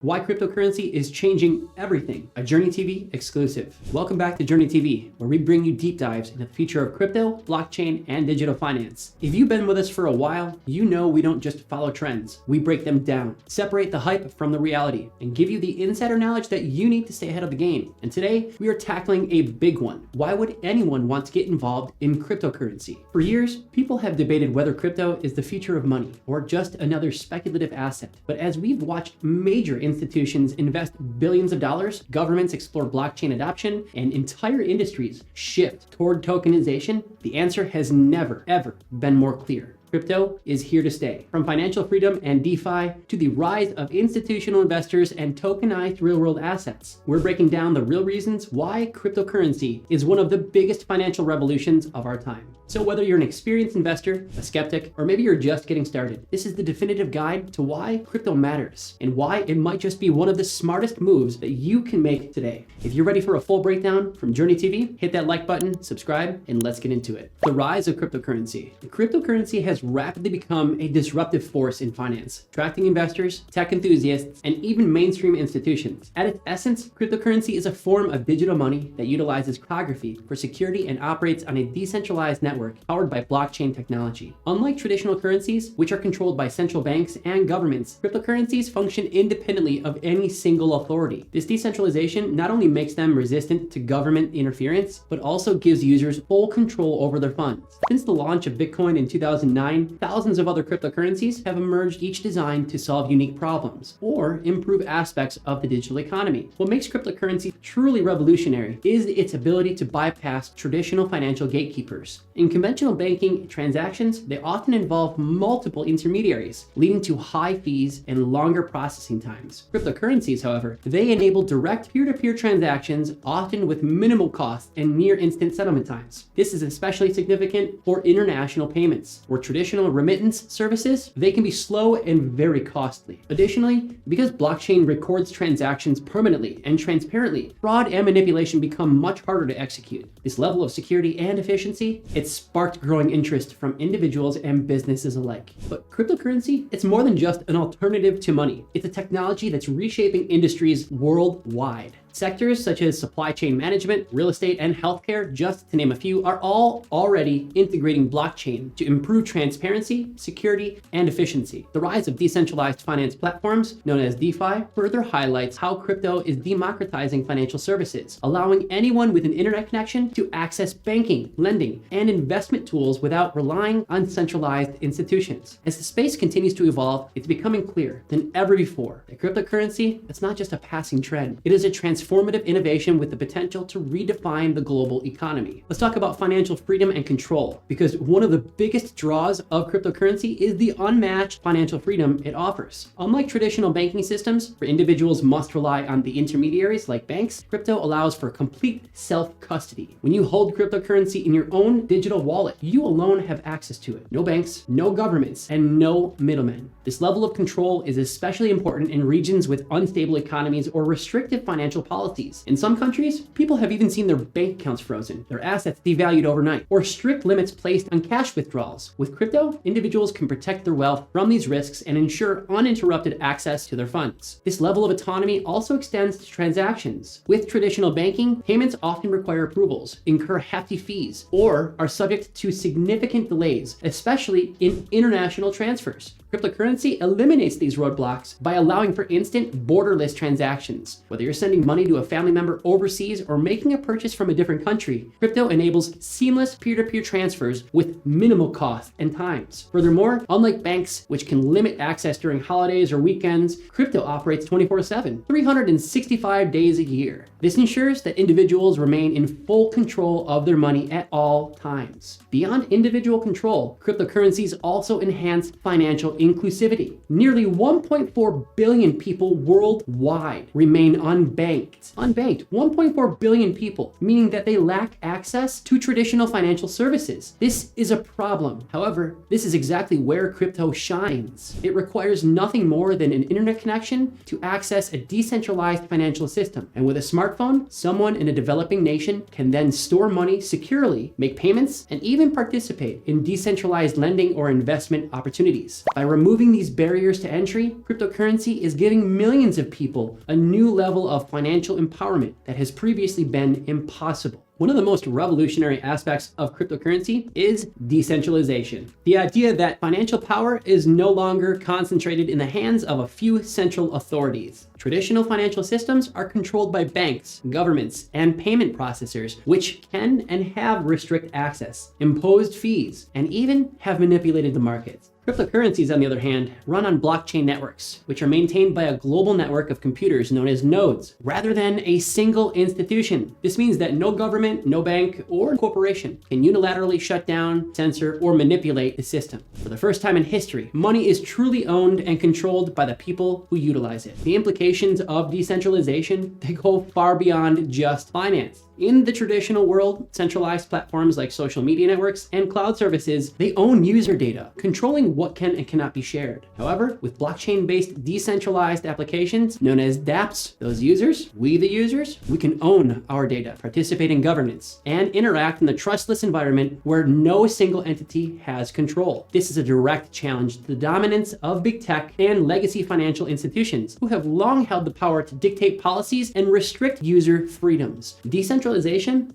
Why cryptocurrency is changing everything, a JRNY TV exclusive. Welcome back to JRNY TV, where we bring you deep dives into the future of crypto, blockchain, and digital finance. If you've been with us for a while, you know we don't just follow trends. We break them down, separate the hype from the reality, and give you the insider knowledge that you need to stay ahead of the game. And today, we are tackling a big one. Why would anyone want to get involved in cryptocurrency? For years, people have debated whether crypto is the future of money or just another speculative asset. But as we've watched major institutions invest billions of dollars, governments explore blockchain adoption, and entire industries shift toward tokenization, the answer has never, ever been more clear. Crypto is here to stay. From financial freedom and DeFi to the rise of institutional investors and tokenized real-world assets, we're breaking down the real reasons why cryptocurrency is one of the biggest financial revolutions of our time. So whether you're an experienced investor, a skeptic, or maybe you're just getting started, this is the definitive guide to why crypto matters and why it might just be one of the smartest moves that you can make today. If you're ready for a full breakdown from JRNY TV, hit that like button, subscribe, and let's get into it. The rise of cryptocurrency. Cryptocurrency has rapidly become a disruptive force in finance, attracting investors, tech enthusiasts, and even mainstream institutions. At its essence, cryptocurrency is a form of digital money that utilizes cryptography for security and operates on a decentralized network powered by blockchain technology. Unlike traditional currencies, which are controlled by central banks and governments, cryptocurrencies function independently of any single authority. This decentralization not only makes them resistant to government interference, but also gives users full control over their funds. Since the launch of Bitcoin in 2009, thousands of other cryptocurrencies have emerged, each designed to solve unique problems or improve aspects of the digital economy. What makes cryptocurrency truly revolutionary is its ability to bypass traditional financial gatekeepers. In conventional banking transactions, they often involve multiple intermediaries, leading to high fees and longer processing times. Cryptocurrencies, however, they enable direct peer-to-peer transactions, often with minimal costs and near instant settlement times. This is especially significant for international payments, where traditional remittance services, they can be slow and very costly. Additionally, because blockchain records transactions permanently and transparently, fraud and manipulation become much harder to execute. This level of security and efficiency, it's sparked growing interest from individuals and businesses alike. But cryptocurrency, it's more than just an alternative to money. It's a technology that's reshaping industries worldwide. Sectors such as supply chain management, real estate, and healthcare, just to name a few, are all already integrating blockchain to improve transparency, security, and efficiency. The rise of decentralized finance platforms, known as DeFi, further highlights how crypto is democratizing financial services, allowing anyone with an internet connection to access banking, lending, and investment tools without relying on centralized institutions. As the space continues to evolve, it's becoming clearer than ever before that cryptocurrency, it's not just a passing trend. It is a transformative innovation with the potential to redefine the global economy. Let's talk about financial freedom and control, because one of the biggest draws of cryptocurrency is the unmatched financial freedom it offers. Unlike traditional banking systems, where individuals must rely on the intermediaries like banks, crypto allows for complete self-custody. When you hold cryptocurrency in your own digital wallet, you alone have access to it. No banks, no governments, and no middlemen. This level of control is especially important in regions with unstable economies or restrictive financial policies. In some countries, people have even seen their bank accounts frozen, their assets devalued overnight, or strict limits placed on cash withdrawals. With crypto, individuals can protect their wealth from these risks and ensure uninterrupted access to their funds. This level of autonomy also extends to transactions. With traditional banking, payments often require approvals, incur hefty fees, or are subject to significant delays, especially in international transfers. Cryptocurrency eliminates these roadblocks by allowing for instant, borderless transactions. Whether you're sending money to a family member overseas or making a purchase from a different country, crypto enables seamless peer-to-peer transfers with minimal cost and times. Furthermore, unlike banks, which can limit access during holidays or weekends, crypto operates 24/7, 365 days a year. This ensures that individuals remain in full control of their money at all times. Beyond individual control, cryptocurrencies also enhance financial inclusivity. Nearly 1.4 billion people worldwide remain unbanked, Unbanked 1.4 billion people, meaning that they lack access to traditional financial services. This is a problem. However, this is exactly where crypto shines. It requires nothing more than an internet connection to access a decentralized financial system. And with a smartphone, someone in a developing nation can then store money securely, make payments, and even participate in decentralized lending or investment opportunities. By removing these barriers to entry, cryptocurrency is giving millions of people a new level of financial empowerment that has previously been impossible. One of the most revolutionary aspects of cryptocurrency is decentralization. The idea that financial power is no longer concentrated in the hands of a few central authorities. Traditional financial systems are controlled by banks, governments, and payment processors, which can and have restrict access, imposed fees, and even have manipulated the markets. Cryptocurrencies, on the other hand, run on blockchain networks, which are maintained by a global network of computers known as nodes, rather than a single institution. This means that no government, no bank, or corporation can unilaterally shut down, censor, or manipulate the system. For the first time in history, money is truly owned and controlled by the people who utilize it. The implications of decentralization, they go far beyond just finance. In the traditional world, centralized platforms like social media networks and cloud services, they own user data, controlling what can and cannot be shared. However, with blockchain-based decentralized applications known as dApps, those users, we the users, we can own our data, participate in governance, and interact in the trustless environment where no single entity has control. This is a direct challenge to the dominance of big tech and legacy financial institutions who have long held the power to dictate policies and restrict user freedoms. Decentralization,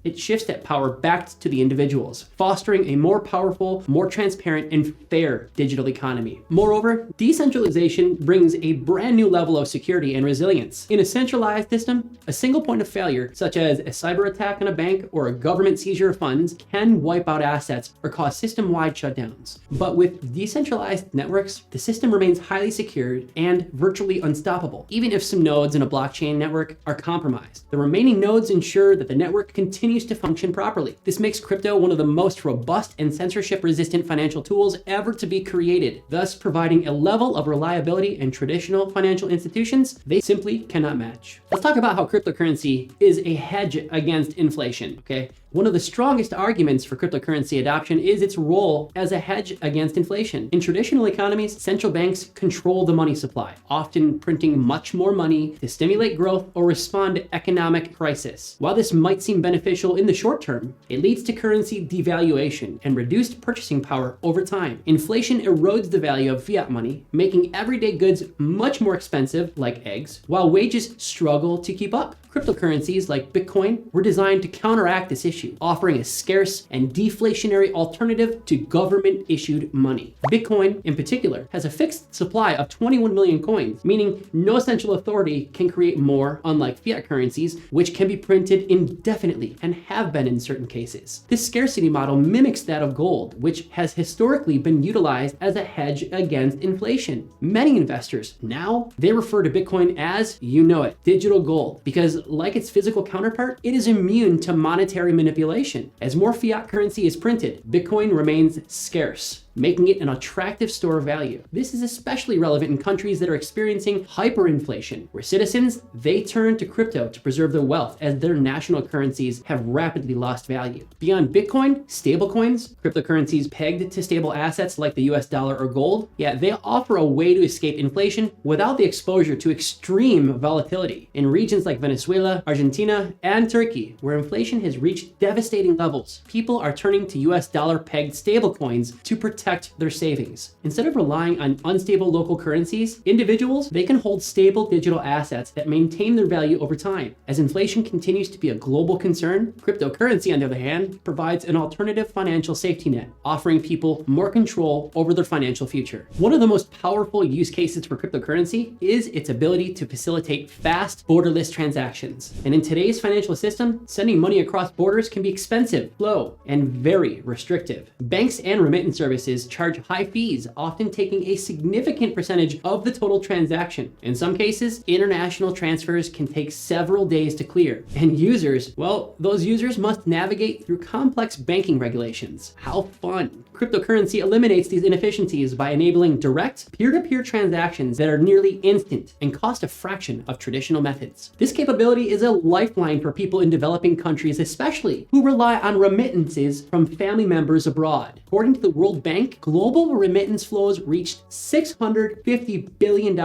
it shifts that power back to the individuals, fostering a more powerful, more transparent, and fair digital economy. Moreover, decentralization brings a brand new level of security and resilience. In a centralized system, a single point of failure, such as a cyber attack on a bank or a government seizure of funds, can wipe out assets or cause system-wide shutdowns. But with decentralized networks, the system remains highly secured and virtually unstoppable, even if some nodes in a blockchain network are compromised. The remaining nodes ensure that the network continues to function properly. This makes crypto one of the most robust and censorship-resistant financial tools ever to be created, thus providing a level of reliability in traditional financial institutions they simply cannot match. Let's talk about how cryptocurrency is a hedge against inflation, okay? One of the strongest arguments for cryptocurrency adoption is its role as a hedge against inflation. In traditional economies, central banks control the money supply, often printing much more money to stimulate growth or respond to economic crisis. While this might seem beneficial in the short term, it leads to currency devaluation and reduced purchasing power over time. Inflation erodes the value of fiat money, making everyday goods much more expensive, like eggs, while wages struggle to keep up. Cryptocurrencies like Bitcoin were designed to counteract this issue, offering a scarce and deflationary alternative to government-issued money. Bitcoin, in particular, has a fixed supply of 21 million coins, meaning no central authority can create more, unlike fiat currencies, which can be printed indefinitely and have been in certain cases. This scarcity model mimics that of gold, which has historically been utilized as a hedge against inflation. Many investors now, they refer to Bitcoin as, you know it, digital gold, because like its physical counterpart, it is immune to monetary manipulation. As more fiat currency is printed, Bitcoin remains scarce, making it an attractive store of value. This is especially relevant in countries that are experiencing hyperinflation, where citizens, they turn to crypto to preserve their wealth as their national currencies have rapidly lost value. Beyond Bitcoin, stablecoins, cryptocurrencies pegged to stable assets like the US dollar or gold, they offer a way to escape inflation without the exposure to extreme volatility. In regions like Venezuela, Argentina, and Turkey, where inflation has reached devastating levels, people are turning to US dollar pegged stablecoins to protect their savings. Instead of relying on unstable local currencies, individuals, they can hold stable digital assets that maintain their value over time. As inflation continues to be a global concern, cryptocurrency, on the other hand, provides an alternative financial safety net, offering people more control over their financial future. One of the most powerful use cases for cryptocurrency is its ability to facilitate fast, borderless transactions. And in today's financial system, sending money across borders can be expensive, slow, and very restrictive. Banks and remittance services businesses charge high fees, often taking a significant percentage of the total transaction. In some cases, international transfers can take several days to clear. And users, well, those users must navigate through complex banking regulations. How fun! Cryptocurrency eliminates these inefficiencies by enabling direct, peer-to-peer transactions that are nearly instant and cost a fraction of traditional methods. This capability is a lifeline for people in developing countries, especially who rely on remittances from family members abroad. According to the World Bank, global remittance flows reached $650 billion,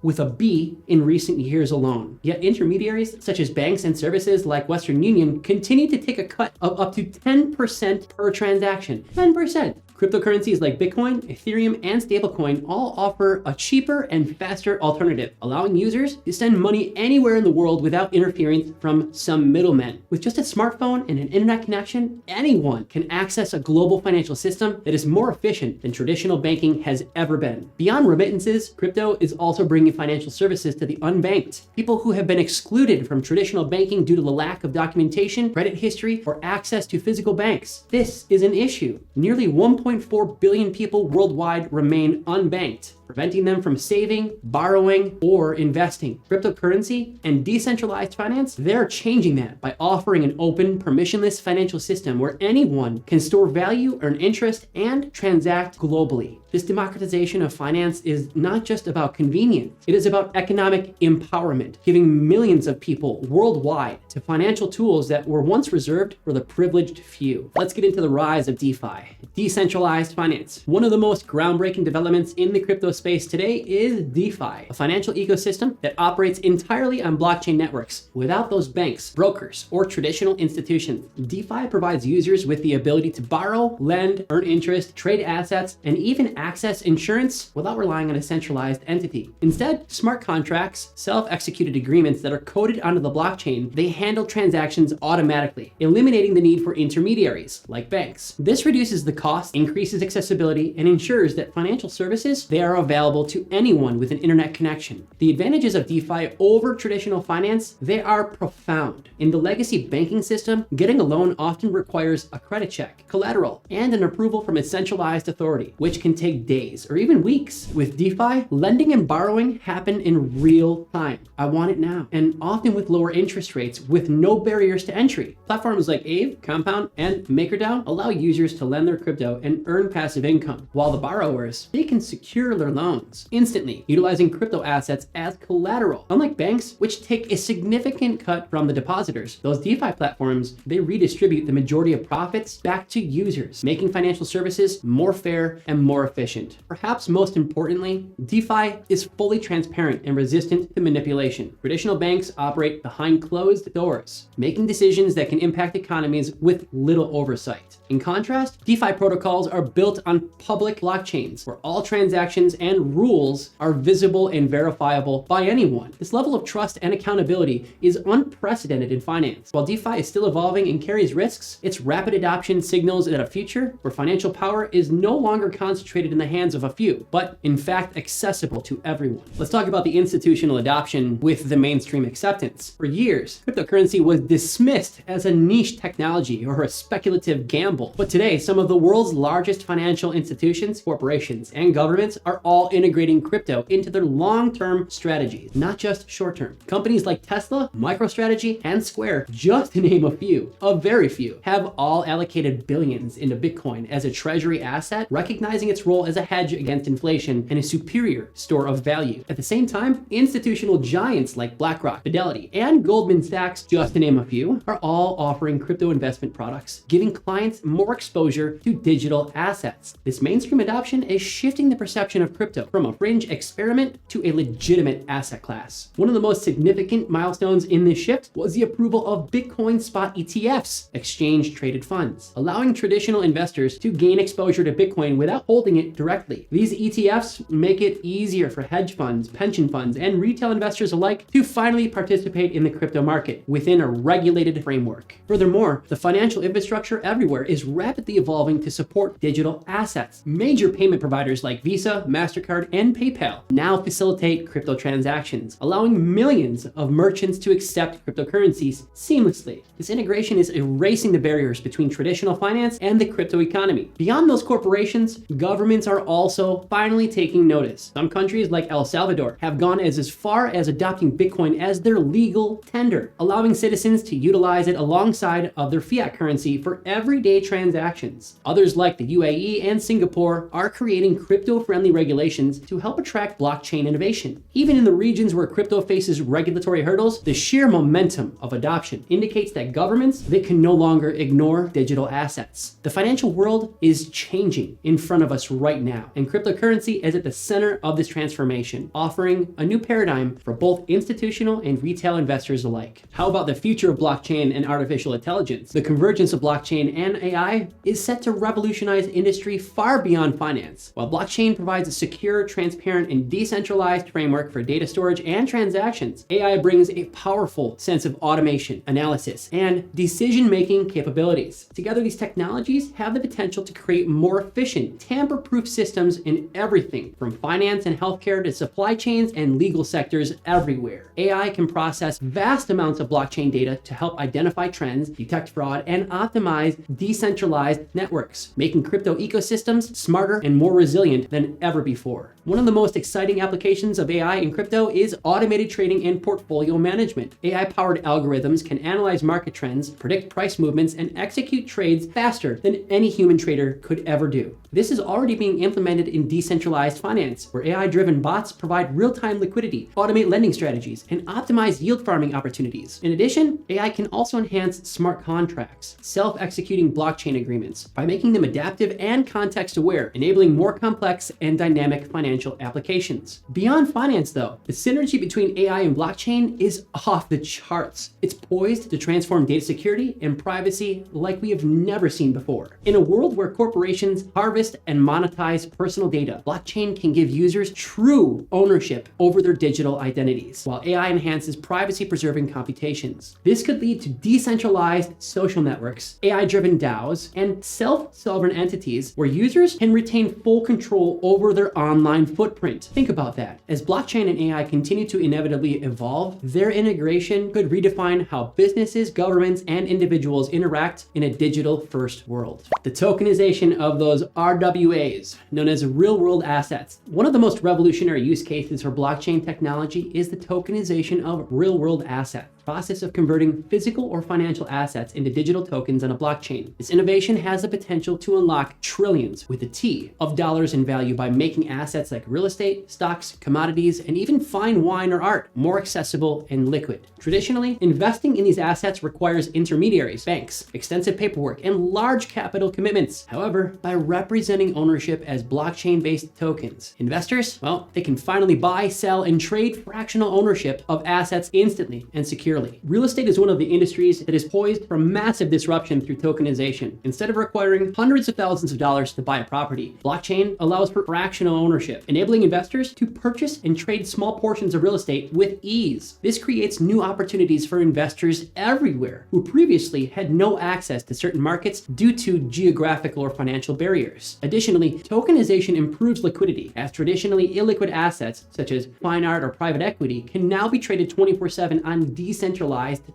with a B in recent years alone. Yet intermediaries, such as banks and services like Western Union, continue to take a cut of up to 10% per transaction. 10%. Cryptocurrencies like Bitcoin, Ethereum, and stablecoin all offer a cheaper and faster alternative, allowing users to send money anywhere in the world without interference from some middlemen. With just a smartphone and an internet connection, anyone can access a global financial system that is more efficient than traditional banking has ever been. Beyond remittances, crypto is also bringing financial services to the unbanked, people who have been excluded from traditional banking due to the lack of documentation, credit history, or access to physical banks. This is an issue. Nearly 1.4 billion people worldwide remain unbanked, preventing them from saving, borrowing, or investing. Cryptocurrency and decentralized finance, they're changing that by offering an open, permissionless financial system where anyone can store value, earn interest, and transact globally. This democratization of finance is not just about convenience, it is about economic empowerment, giving millions of people worldwide to financial tools that were once reserved for the privileged few. Let's get into the rise of DeFi, decentralized finance. One of the most groundbreaking developments in the crypto space today is DeFi, a financial ecosystem that operates entirely on blockchain networks without those banks, brokers, or traditional institutions. DeFi provides users with the ability to borrow, lend, earn interest, trade assets, and even access insurance without relying on a centralized entity. Instead, smart contracts, self-executed agreements that are coded onto the blockchain, they handle transactions automatically, eliminating the need for intermediaries like banks. This reduces the cost, increases accessibility, and ensures that financial services, they are available to anyone with an internet connection. The advantages of DeFi over traditional finance, they are profound. In the legacy banking system, getting a loan often requires a credit check, collateral, and an approval from a centralized authority, which can take days or even weeks. With DeFi, lending and borrowing happen in real time. I want it now. And often with lower interest rates with no barriers to entry. Platforms like Aave, Compound, and MakerDAO allow users to lend their crypto and earn passive income, while the borrowers, they can secure their loans instantly, utilizing crypto assets as collateral. Unlike banks, which take a significant cut from the depositors, those DeFi platforms, they redistribute the majority of profits back to users, making financial services more fair and more efficient. Perhaps most importantly, DeFi is fully transparent and resistant to manipulation. Traditional banks operate behind closed doors, making decisions that can impact economies with little oversight. In contrast, DeFi protocols are built on public blockchains where all transactions and rules are visible and verifiable by anyone. This level of trust and accountability is unprecedented in finance. While DeFi is still evolving and carries risks, its rapid adoption signals that a future where financial power is no longer concentrated in the hands of a few, but in fact accessible to everyone. Let's talk about the institutional adoption with the mainstream acceptance. For years, cryptocurrency was dismissed as a niche technology or a speculative gamble. But today, some of the world's largest financial institutions, corporations, and governments are all integrating crypto into their long-term strategies, not just short-term. Companies like Tesla, MicroStrategy, and Square, just to name a few, a very few, have all allocated billions into Bitcoin as a treasury asset, recognizing its role as a hedge against inflation and a superior store of value. At the same time, institutional giants like BlackRock, Fidelity, and Goldman Sachs, just to name a few, are all offering crypto investment products, giving clients more exposure to digital assets. This mainstream adoption is shifting the perception of crypto from a fringe experiment to a legitimate asset class. One of the most significant milestones in this shift was the approval of Bitcoin spot ETFs, exchange-traded funds, allowing traditional investors to gain exposure to Bitcoin without holding it directly. These ETFs make it easier for hedge funds, pension funds, and retail investors alike to finally participate in the crypto market within a regulated framework. Furthermore, the financial infrastructure everywhere is rapidly evolving to support digital assets. Major payment providers like Visa, MasterCard, MasterCard, and PayPal now facilitate crypto transactions, allowing millions of merchants to accept cryptocurrencies seamlessly. This integration is erasing the barriers between traditional finance and the crypto economy. Beyond those corporations, governments are also finally taking notice. Some countries like El Salvador have gone as far as adopting Bitcoin as their legal tender, allowing citizens to utilize it alongside of their fiat currency for everyday transactions. Others like the UAE and Singapore are creating crypto-friendly regulations to help attract blockchain innovation. Even in the regions where crypto faces regulatory hurdles, the sheer momentum of adoption indicates that governments, they can no longer ignore digital assets. The financial world is changing in front of us right now, and cryptocurrency is at the center of this transformation, offering a new paradigm for both institutional and retail investors alike. How about the future of blockchain and artificial intelligence? The convergence of blockchain and AI is set to revolutionize industry far beyond finance. While blockchain provides a secure, transparent, and decentralized framework for data storage and transactions, AI brings a powerful sense of automation, analysis, and decision-making capabilities. Together, these technologies have the potential to create more efficient, tamper-proof systems in everything from finance and healthcare to supply chains and legal sectors everywhere. AI can process vast amounts of blockchain data to help identify trends, detect fraud, and optimize decentralized networks, making crypto ecosystems smarter and more resilient than ever before. One of the most exciting applications of AI in crypto is automated trading and portfolio management. AI-powered algorithms can analyze market trends, predict price movements, and execute trades faster than any human trader could ever do. This is already being implemented in decentralized finance, where AI-driven bots provide real-time liquidity, automate lending strategies, and optimize yield farming opportunities. In addition, AI can also enhance smart contracts, self-executing blockchain agreements, by making them adaptive and context-aware, enabling more complex and dynamic financial applications. Beyond finance, though, the synergy between AI and blockchain is off the charts. It's poised to transform data security and privacy like we have never seen before. In a world where corporations harvest and monetize personal data, blockchain can give users true ownership over their digital identities, while AI enhances privacy-preserving computations. This could lead to decentralized social networks, AI-driven Dows, and self-sovereign entities where users can retain full control over their online footprint. Think about that. As blockchain and AI continue to inevitably evolve, their integration could redefine how businesses, governments, and individuals interact in a digital-first world. The tokenization of those RWAs, known as real-world assets. One of the most revolutionary use cases for blockchain technology is the tokenization of real-world assets. Process of converting physical or financial assets into digital tokens on a blockchain. This innovation has the potential to unlock trillions with a T of dollars in value by making assets like real estate, stocks, commodities, and even fine wine or art more accessible and liquid. Traditionally, investing in these assets requires intermediaries, banks, extensive paperwork, and large capital commitments. However, by representing ownership as blockchain-based tokens, investors, well, they can finally buy, sell, and trade fractional ownership of assets instantly and securely. Real estate is one of the industries that is poised for massive disruption through tokenization. Instead of requiring hundreds of thousands of dollars to buy a property, blockchain allows for fractional ownership, enabling investors to purchase and trade small portions of real estate with ease. This creates new opportunities for investors everywhere who previously had no access to certain markets due to geographical or financial barriers. Additionally, tokenization improves liquidity, as traditionally illiquid assets such as fine art or private equity can now be traded 24/7 on decentralized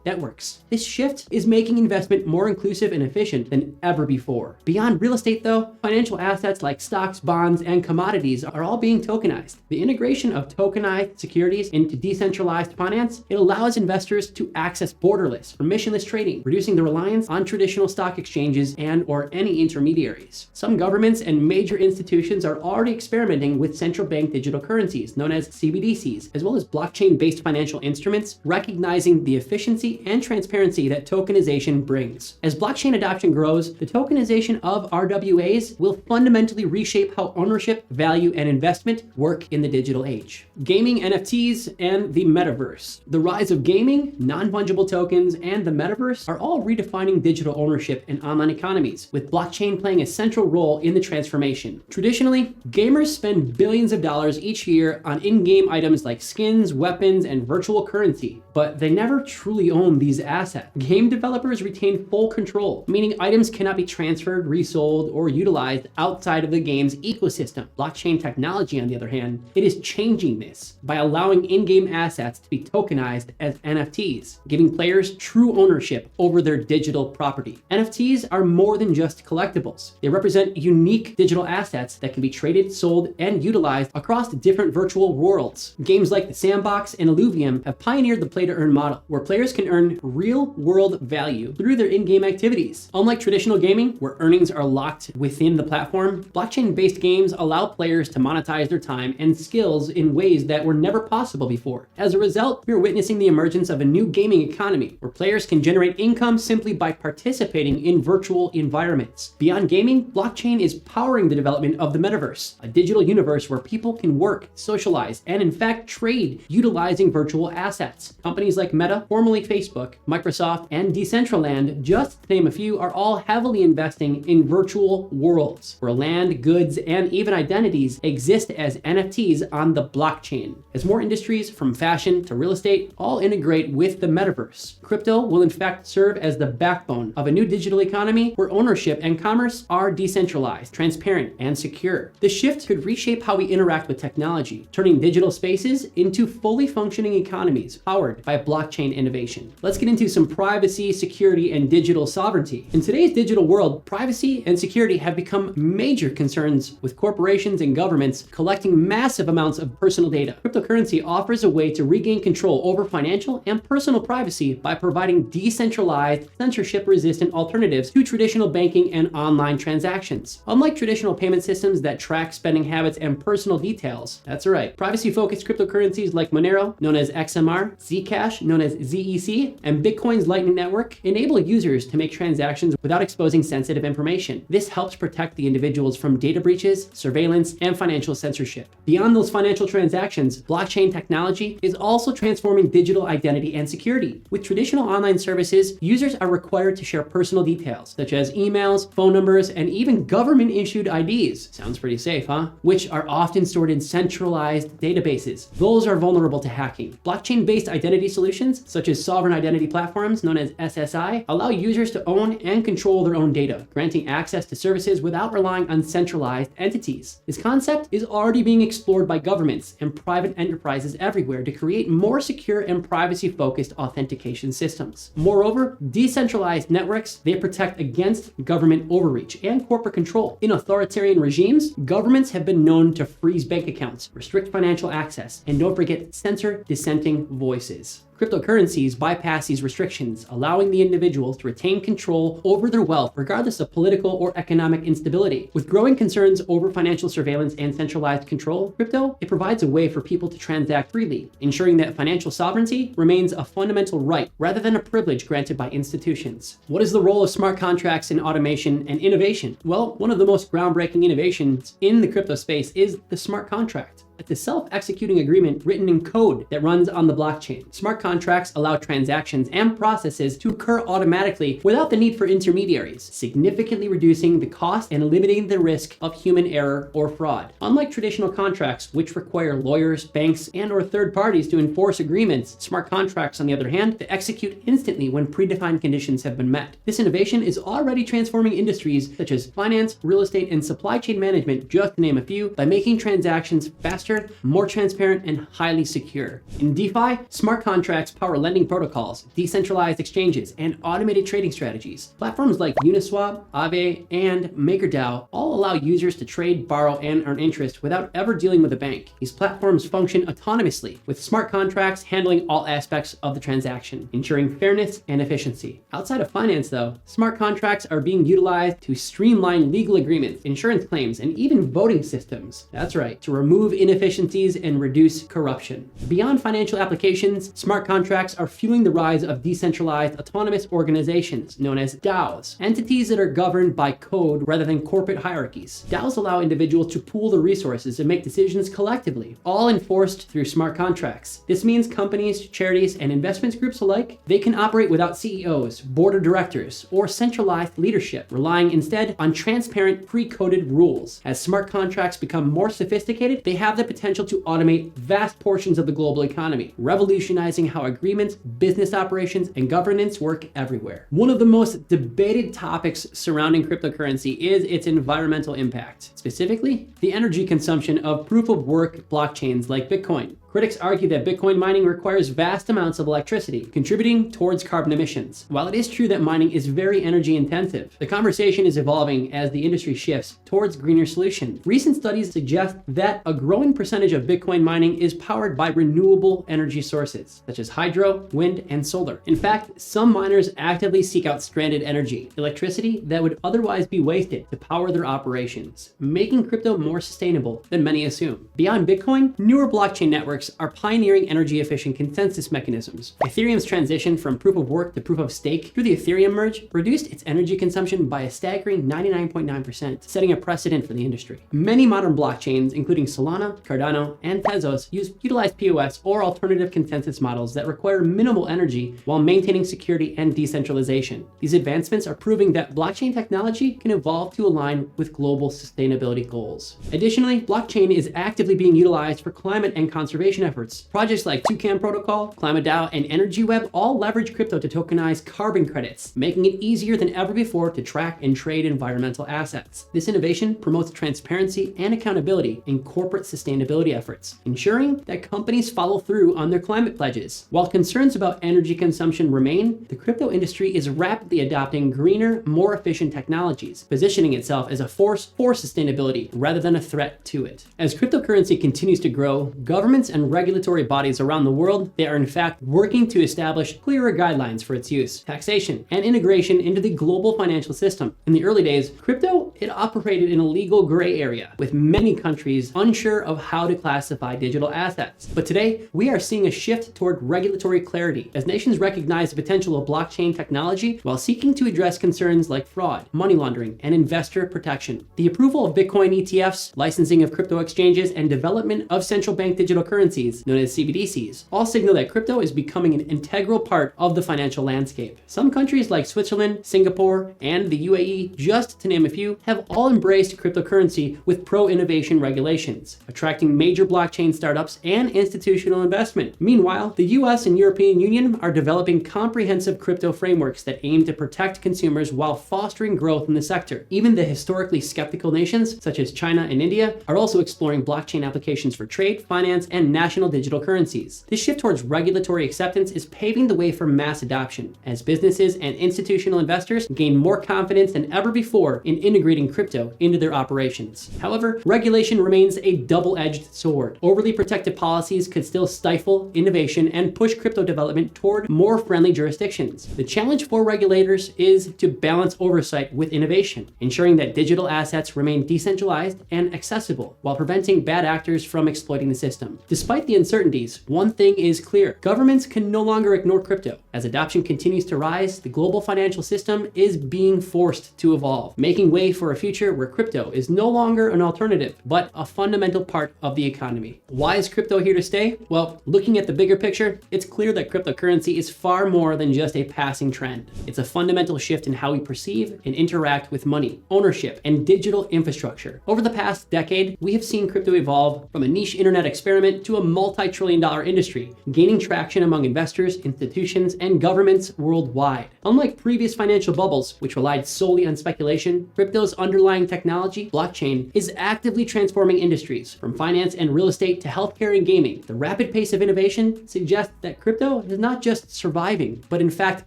networks. This shift is making investment more inclusive and efficient than ever before. Beyond real estate, though, financial assets like stocks, bonds, and commodities are all being tokenized. The integration of tokenized securities into decentralized finance, it allows investors to access borderless, permissionless trading, reducing the reliance on traditional stock exchanges and/or any intermediaries. Some governments and major institutions are already experimenting with central bank digital currencies, known as CBDCs, as well as blockchain-based financial instruments, recognizing the efficiency and transparency that tokenization brings. As blockchain adoption grows, the tokenization of RWAs will fundamentally reshape how ownership, value, and investment work in the digital age. Gaming, NFTs, and the metaverse. The rise of gaming, non-fungible tokens, and the metaverse are all redefining digital ownership in online economies, with blockchain playing a central role in the transformation. Traditionally, gamers spend billions of dollars each year on in-game items like skins, weapons, and virtual currency, but they never never truly own these assets. Game developers retain full control, meaning items cannot be transferred, resold, or utilized outside of the game's ecosystem. Blockchain technology, on the other hand, it is changing this by allowing in-game assets to be tokenized as NFTs, giving players true ownership over their digital property. NFTs are more than just collectibles. They represent unique digital assets that can be traded, sold, and utilized across different virtual worlds. Games like The Sandbox and Illuvium have pioneered the play-to-earn model, where players can earn real-world value through their in-game activities. Unlike traditional gaming, where earnings are locked within the platform, blockchain-based games allow players to monetize their time and skills in ways that were never possible before. As a result, we are witnessing the emergence of a new gaming economy, where players can generate income simply by participating in virtual environments. Beyond gaming, blockchain is powering the development of the metaverse, a digital universe where people can work, socialize, and in fact trade utilizing virtual assets. Companies like Meta, formerly Facebook, Microsoft, and Decentraland, just to name a few, are all heavily investing in virtual worlds where land, goods, and even identities exist as NFTs on the blockchain. As more industries, from fashion to real estate, all integrate with the metaverse, crypto will in fact serve as the backbone of a new digital economy where ownership and commerce are decentralized, transparent, and secure. This shift could reshape how we interact with technology, turning digital spaces into fully functioning economies powered by blockchain innovation. Let's get into some privacy, security, and digital sovereignty. In today's digital world, privacy and security have become major concerns, with corporations and governments collecting massive amounts of personal data. Cryptocurrency offers a way to regain control over financial and personal privacy by providing decentralized, censorship-resistant alternatives to traditional banking and online transactions. Unlike traditional payment systems that track spending habits and personal details, that's right, privacy-focused cryptocurrencies like Monero, known as XMR, Zcash, known as ZEC, and Bitcoin's Lightning Network enable users to make transactions without exposing sensitive information. This helps protect the individuals from data breaches, surveillance, and financial censorship. Beyond those financial transactions, blockchain technology is also transforming digital identity and security. With traditional online services, users are required to share personal details, such as emails, phone numbers, and even government-issued IDs. Sounds pretty safe, huh? Which are often stored in centralized databases. Those are vulnerable to hacking. Blockchain-based identity solutions, such as sovereign identity platforms known as SSI, allow users to own and control their own data, granting access to services without relying on centralized entities. This concept is already being explored by governments and private enterprises everywhere to create more secure and privacy-focused authentication systems. Moreover, decentralized networks, they protect against government overreach and corporate control. In authoritarian regimes, governments have been known to freeze bank accounts, restrict financial access, and don't forget, censor dissenting voices. Cryptocurrencies bypass these restrictions, allowing the individuals to retain control over their wealth regardless of political or economic instability. With growing concerns over financial surveillance and centralized control, crypto, it provides a way for people to transact freely, ensuring that financial sovereignty remains a fundamental right rather than a privilege granted by institutions. What is the role of smart contracts in automation and innovation? Well, one of the most groundbreaking innovations in the crypto space is the smart contract. It's a self-executing agreement written in code that runs on the blockchain. Smart contracts allow transactions and processes to occur automatically without the need for intermediaries, significantly reducing the cost and eliminating the risk of human error or fraud. Unlike traditional contracts, which require lawyers, banks, and/or third parties to enforce agreements, smart contracts, on the other hand, they execute instantly when predefined conditions have been met. This innovation is already transforming industries such as finance, real estate, and supply chain management, just to name a few, by making transactions faster, more transparent, and highly secure. In DeFi, smart contracts power lending protocols, decentralized exchanges, and automated trading strategies. Platforms like Uniswap, Aave, and MakerDAO all allow users to trade, borrow, and earn interest without ever dealing with a bank. These platforms function autonomously, with smart contracts handling all aspects of the transaction, ensuring fairness and efficiency. Outside of finance, though, smart contracts are being utilized to streamline legal agreements, insurance claims, and even voting systems. That's right, to remove inefficiencies and reduce corruption. Beyond financial applications, smart contracts are fueling the rise of decentralized autonomous organizations known as Dows, entities that are governed by code rather than corporate hierarchies. Dows allow individuals to pool their resources and make decisions collectively, all enforced through smart contracts. This means companies, charities, and investment groups alike, they can operate without CEOs, board of directors, or centralized leadership, relying instead on transparent, pre-coded rules. As smart contracts become more sophisticated, they have the potential to automate vast portions of the global economy, revolutionizing how agreements, business operations, and governance work everywhere. One of the most debated topics surrounding cryptocurrency is its environmental impact, specifically the energy consumption of proof-of-work blockchains like Bitcoin. Critics argue that Bitcoin mining requires vast amounts of electricity, contributing towards carbon emissions. While it is true that mining is very energy intensive, the conversation is evolving as the industry shifts towards greener solutions. Recent studies suggest that a growing percentage of Bitcoin mining is powered by renewable energy sources, such as hydro, wind, and solar. In fact, some miners actively seek out stranded energy, electricity that would otherwise be wasted to power their operations, making crypto more sustainable than many assume. Beyond Bitcoin, newer blockchain networks are pioneering energy-efficient consensus mechanisms. Ethereum's transition from proof of work to proof of stake through the Ethereum merge reduced its energy consumption by a staggering 99.9%, setting a precedent for the industry. Many modern blockchains, including Solana, Cardano, and Tezos, utilize POS or alternative consensus models that require minimal energy while maintaining security and decentralization. These advancements are proving that blockchain technology can evolve to align with global sustainability goals. Additionally, blockchain is actively being utilized for climate and conservation efforts. Projects like Toucan Protocol, ClimateDAO, and EnergyWeb all leverage crypto to tokenize carbon credits, making it easier than ever before to track and trade environmental assets. This innovation promotes transparency and accountability in corporate sustainability efforts, ensuring that companies follow through on their climate pledges. While concerns about energy consumption remain, the crypto industry is rapidly adopting greener, more efficient technologies, positioning itself as a force for sustainability rather than a threat to it. As cryptocurrency continues to grow, governments and regulatory bodies around the world, they are in fact working to establish clearer guidelines for its use, taxation, and integration into the global financial system. In the early days, crypto, it operated in a legal gray area, with many countries unsure of how to classify digital assets. But today, we are seeing a shift toward regulatory clarity as nations recognize the potential of blockchain technology while seeking to address concerns like fraud, money laundering, and investor protection. The approval of Bitcoin ETFs, licensing of crypto exchanges, and development of central bank digital currencies, known as CBDCs, all signal that crypto is becoming an integral part of the financial landscape. Some countries like Switzerland, Singapore, and the UAE, just to name a few, have all embraced cryptocurrency with pro-innovation regulations, attracting major blockchain startups and institutional investment. Meanwhile, the US and European Union are developing comprehensive crypto frameworks that aim to protect consumers while fostering growth in the sector. Even the historically skeptical nations, such as China and India, are also exploring blockchain applications for trade, finance, and national digital currencies. This shift towards regulatory acceptance is paving the way for mass adoption as businesses and institutional investors gain more confidence than ever before in integrating crypto into their operations. However, regulation remains a double-edged sword. Overly protective policies could still stifle innovation and push crypto development toward more friendly jurisdictions. The challenge for regulators is to balance oversight with innovation, ensuring that digital assets remain decentralized and accessible while preventing bad actors from exploiting the system. Despite the uncertainties, one thing is clear. Governments can no longer ignore crypto. As adoption continues to rise, the global financial system is being forced to evolve, making way for a future where crypto is no longer an alternative, but a fundamental part of the economy. Why is crypto here to stay? Well, looking at the bigger picture, it's clear that cryptocurrency is far more than just a passing trend. It's a fundamental shift in how we perceive and interact with money, ownership, and digital infrastructure. Over the past decade, we have seen crypto evolve from a niche internet experiment to a multi-trillion-dollar industry, gaining traction among investors, institutions, and governments worldwide. Unlike previous financial bubbles, which relied solely on speculation, crypto's underlying technology, blockchain, is actively transforming industries, from finance and real estate to healthcare and gaming. The rapid pace of innovation suggests that crypto is not just surviving, but in fact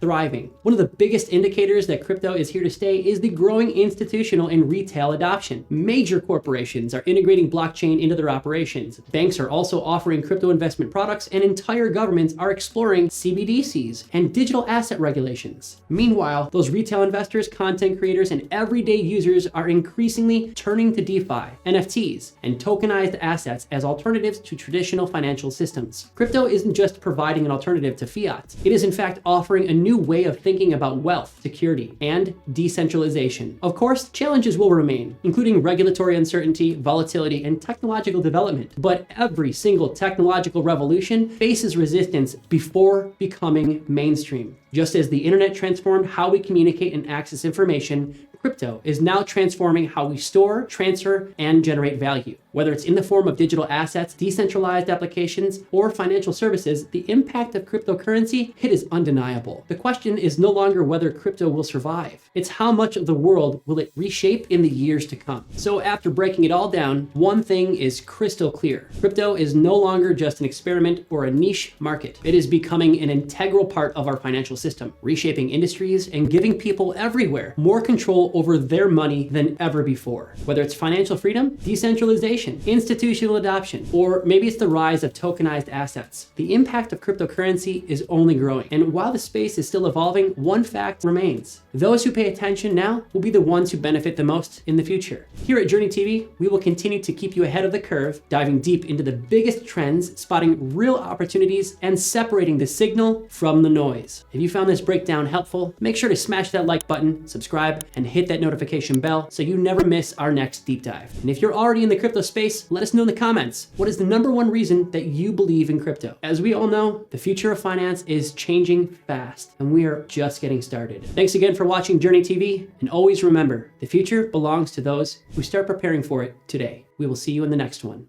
thriving. One of the biggest indicators that crypto is here to stay is the growing institutional and retail adoption. Major corporations are integrating blockchain into their operations. Banks are also offering crypto investment products, and entire governments are exploring CBDCs and digital asset regulations. Meanwhile, those retail investors, content creators, and everyday users are increasingly turning to DeFi, NFTs, and tokenized assets as alternatives to traditional financial systems. Crypto isn't just providing an alternative to fiat. It is in fact offering a new way of thinking about wealth, security, and decentralization. Of course, challenges will remain, including regulatory uncertainty, volatility, and technological development. But every single technological revolution faces resistance before becoming mainstream. Just as the internet transformed how we communicate and access information, crypto is now transforming how we store, transfer, and generate value. Whether it's in the form of digital assets, decentralized applications, or financial services, the impact of cryptocurrency, it is undeniable. The question is no longer whether crypto will survive. It's how much of the world will it reshape in the years to come. So after breaking it all down, one thing is crystal clear. Crypto is no longer just an experiment or a niche market. It is becoming an integral part of our financial system, reshaping industries and giving people everywhere more control over their money than ever before. Whether it's financial freedom, decentralization, institutional adoption, or maybe it's the rise of tokenized assets, the impact of cryptocurrency is only growing. And while the space is still evolving, one fact remains. Those who pay attention now will be the ones who benefit the most in the future. Here at JRNY TV, we will continue to keep you ahead of the curve, diving deep into the biggest trends, spotting real opportunities, and separating the signal from the noise. If you found this breakdown helpful, make sure to smash that like button, subscribe, and hit that notification bell so you never miss our next deep dive. And if you're already in the crypto space, let us know in the comments, what is the #1 reason that you believe in crypto? As we all know, the future of finance is changing fast, and we are just getting started. Thanks again for watching JRNY TV, and always remember, the future belongs to those who start preparing for it today. We will see you in the next one.